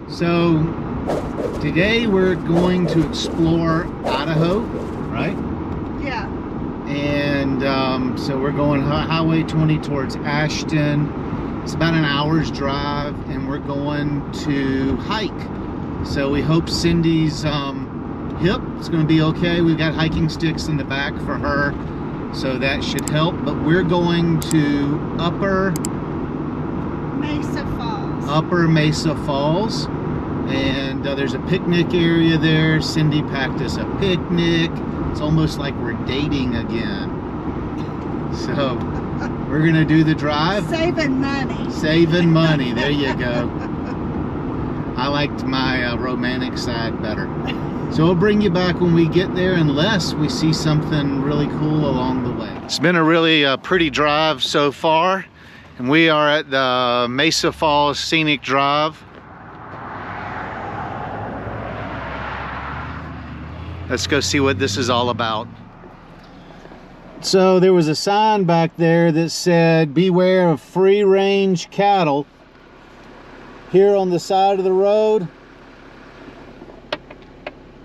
So today we're going to explore Idaho, right? Yeah. And so we're going Highway 20 towards Ashton. It's about an hour's drive, and we're going to hike. So we hope Cindy's hip is going to be okay. We've got hiking sticks in the back for her, so that should help. But we're going to Upper Mesa Falls, and there's a picnic area there. Cindy packed us a picnic. It's almost like we're dating again. So we're gonna do the drive. Saving money. Saving money, there you go. I liked my romantic side better. So we'll bring you back when we get there, unless we see something really cool along the way. It's been a really pretty drive so far. And we are at the Mesa Falls Scenic Drive. Let's go see what this is all about. So there was a sign back there that said, "Beware of free-range cattle." Here on the side of the road,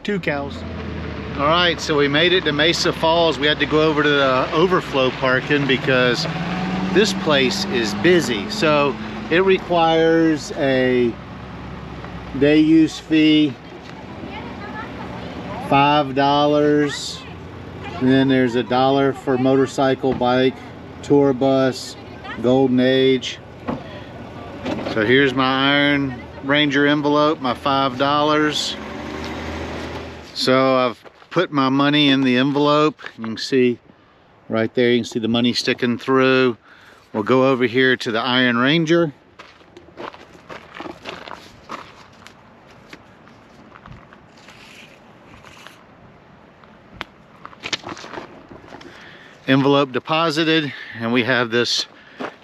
2 cows. All right, so we made it to Mesa Falls. We had to go over to the overflow parking because this place is busy. So it requires a day use fee, $5, and then there's $1 for motorcycle, bike, tour bus, Golden Age. So here's my Iron Ranger envelope, my $5. So I've put my money in the envelope. You can see right there, you can see the money sticking through. We'll go over here to the Iron Ranger. Envelope deposited, and we have this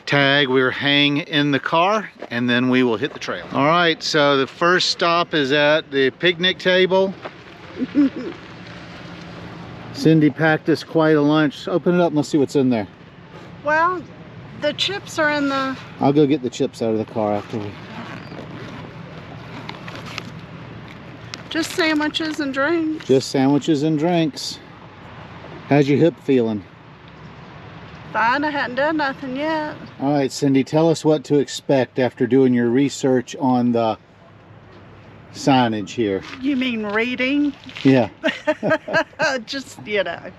tag we're hang in the car, and then we will hit the trail. All right, so the first stop is at the picnic table. Cindy packed us quite a lunch. Open it up and let's see what's in there. Well, the chips are in the... I'll go get the chips out of the car after we... Just sandwiches and drinks. Just sandwiches and drinks. How's your hip feeling? Fine, I hadn't done nothing yet. All right, Cindy, tell us what to expect after doing your research on the signage here. You mean reading? Yeah. Just, you know.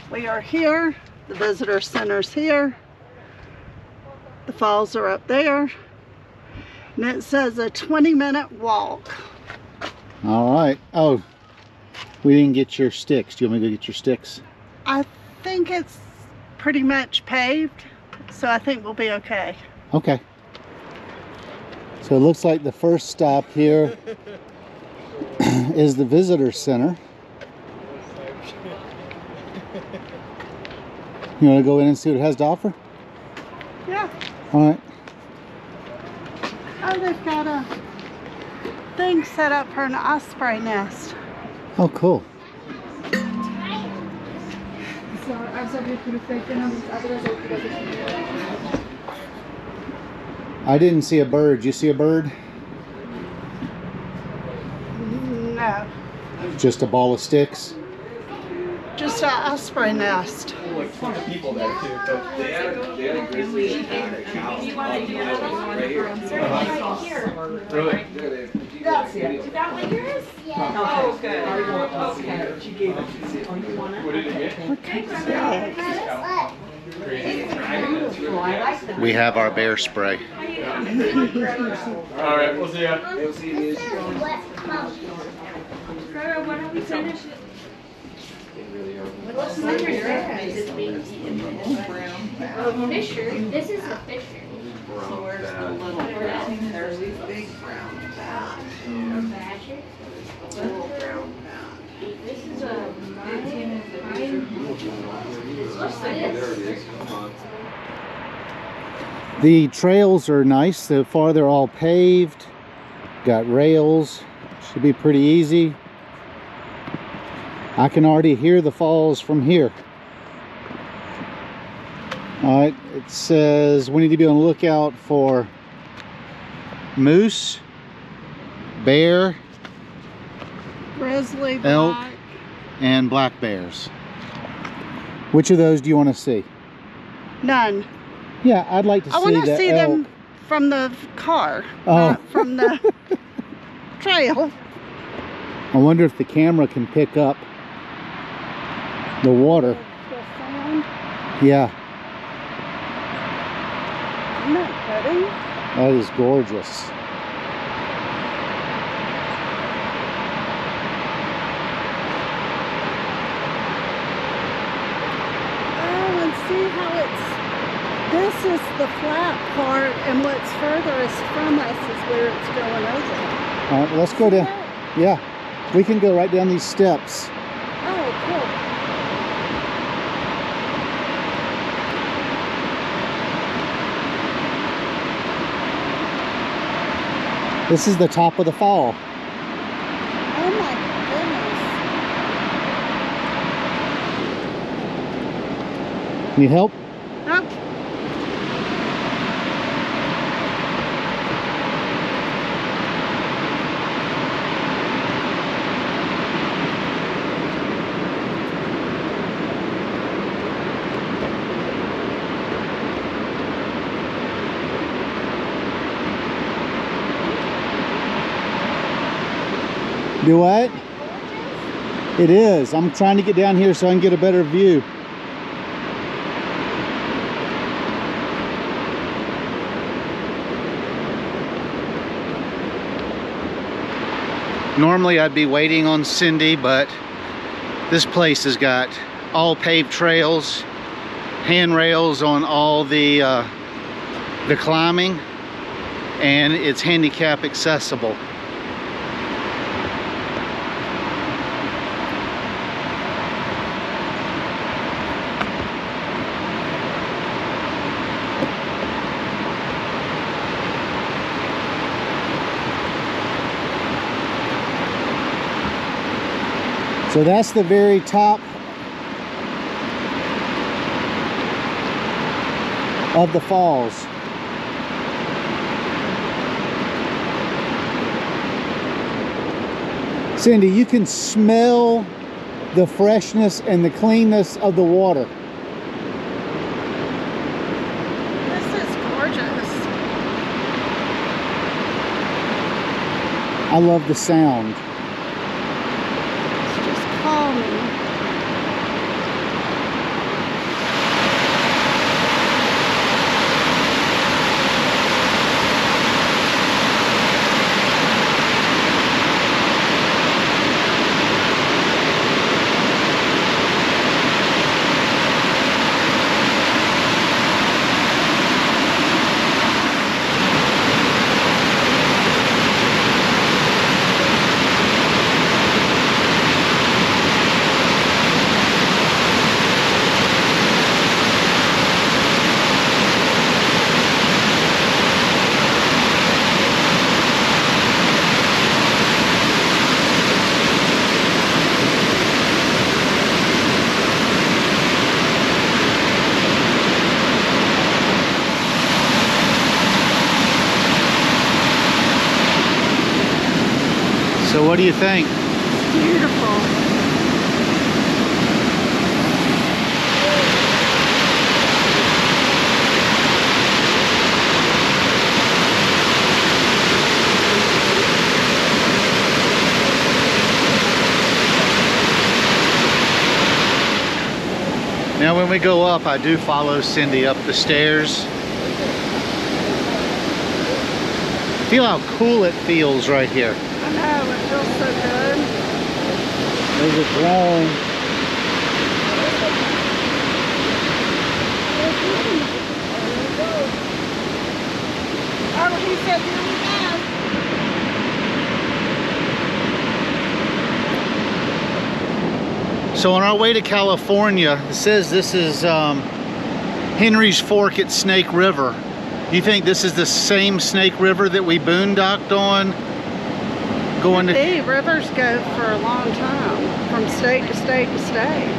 We are here. The visitor center's here. The falls are up there. And it says a 20-minute walk. All right. Oh, we didn't get your sticks. Do you want me to go get your sticks? I think it's pretty much paved, so I think we'll be okay. Okay. So it looks like the first stop here is the visitor center. You want to go in and see what it has to offer? Yeah. All right. Oh, they've got a thing set up for an osprey nest. Oh, cool. I didn't see a bird. You see a bird? No. Just a ball of sticks? Just an osprey nest. Like 20 people there too, but they had a grizzly and a cow right here. Really? That's it. You got one of yours? Yeah. Oh, good. Okay. She gave it to you. Oh, you want it? What did it get? What kind of snacks? Oh, I like them. We have our bear spray. All right, we'll see ya. We'll see you. Girl, why don't we finish it? What's the matter there? Is it being eaten? Oh, Fisher. This is a Fisher. So where's the little brown? There's these big brown bags. Badger? Little brown bag. This is a what's this? The trails are nice. So far they're all paved. Got rails. Should be pretty easy. I can already hear the falls from here. All right, it says we need to be on the lookout for moose, bear, Grizzly, elk, black. and black bears. Which of those do you want to see? None. Yeah, I'd like to I want to see elk. them from the car, Oh. not from the trail. I wonder if the camera can pick up the water. The sound. Yeah, Isn't that pretty? that is gorgeous. Oh, and see how this is the flat part, and what's furthest from us is where it's going over. All right, let's go down. Yeah, we can go right down these steps. Oh, cool. This is the top of the fall. Oh my goodness. Need help? Oh. Do what? It is. I'm trying to get down here so I can get a better view. Normally I'd be waiting on Cindy, but this place has got all paved trails, handrails on all the climbing, and it's handicap accessible. So that's the very top of the falls. Cindy, you can smell the freshness and the cleanness of the water. This is gorgeous. I love the sound. It's just calming. So what do you think? Beautiful. Now when we go up, I do follow Cindy up the stairs. Feel how cool it feels right here. I know, it feels so good. There's a drone. Oh, he said, here we go. So on our way to California, it says this is Henry's Fork at Snake River. You think this is the same Snake River that we boondocked on? Going to... Hey, rivers go for a long time, from state to state to state.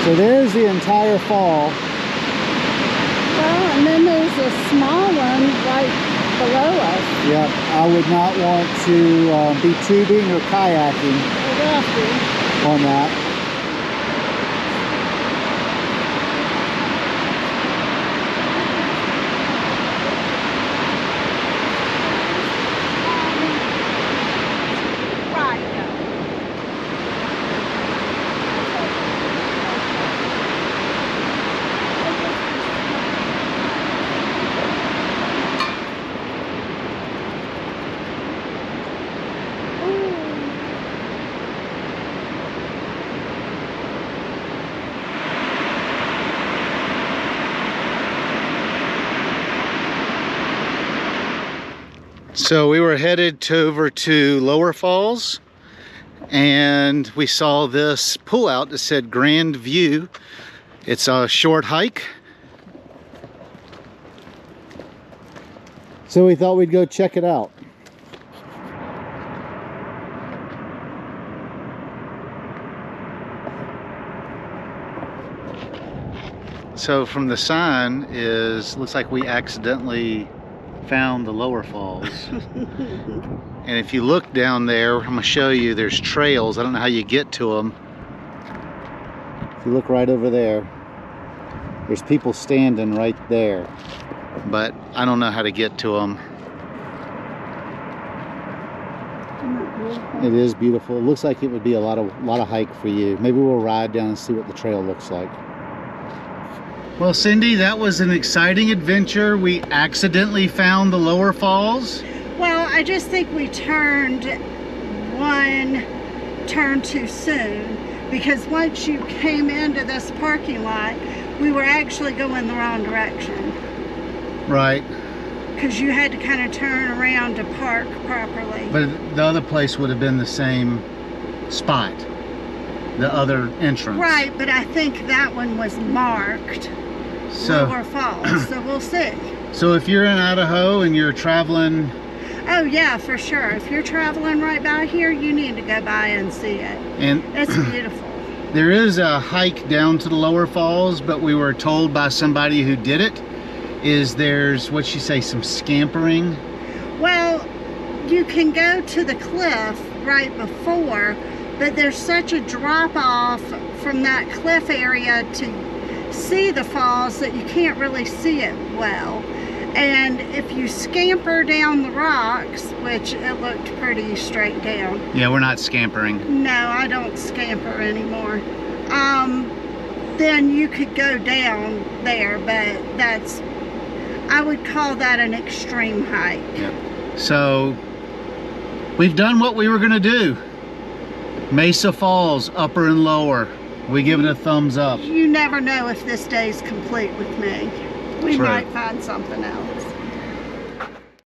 So there's the entire fall. Well, and then there's a small one right below us. Yep, I would not want to be tubing or kayaking on that. So we were headed over to Lower Falls, and we saw this pullout that said Grand View. It's a short hike. So we thought we'd go check it out. So from the sign looks like we accidentally found the Lower Falls. And if you look down there, I'm gonna show you, there's trails. I don't know how you get to them. If you look right over there, there's people standing right there, but I don't know how to get to them. It is beautiful. It looks like it would be a lot of hike for you. Maybe we'll ride down and see what the trail looks like. Well, Cindy, that was an exciting adventure. We accidentally found the Lower Falls. Well, I just think we turned one turn too soon, because once you came into this parking lot, we were actually going the wrong direction. Right. Because you had to kind of turn around to park properly. But the other place would have been the same spot, the other entrance. Right, but I think that one was marked Lower Falls, so we'll see. So if you're in Idaho and you're traveling... Oh yeah, for sure. If you're traveling right by here, you need to go by and see it. And it's beautiful. There is a hike down to the Lower Falls, but we were told by somebody who did it, there's, what'd she say, some scampering? Well, you can go to the cliff right before, but there's such a drop off from that cliff area to see the falls that you can't really see it well. And if you scamper down the rocks, which it looked pretty straight down. Yeah, we're not scampering. No, I don't scamper anymore. Then you could go down there, but I would call that an extreme hike. Yep. So we've done what we were gonna do. Mesa Falls, upper and lower. We give it a thumbs up. You never know if this day's complete with me. We True. might find something else.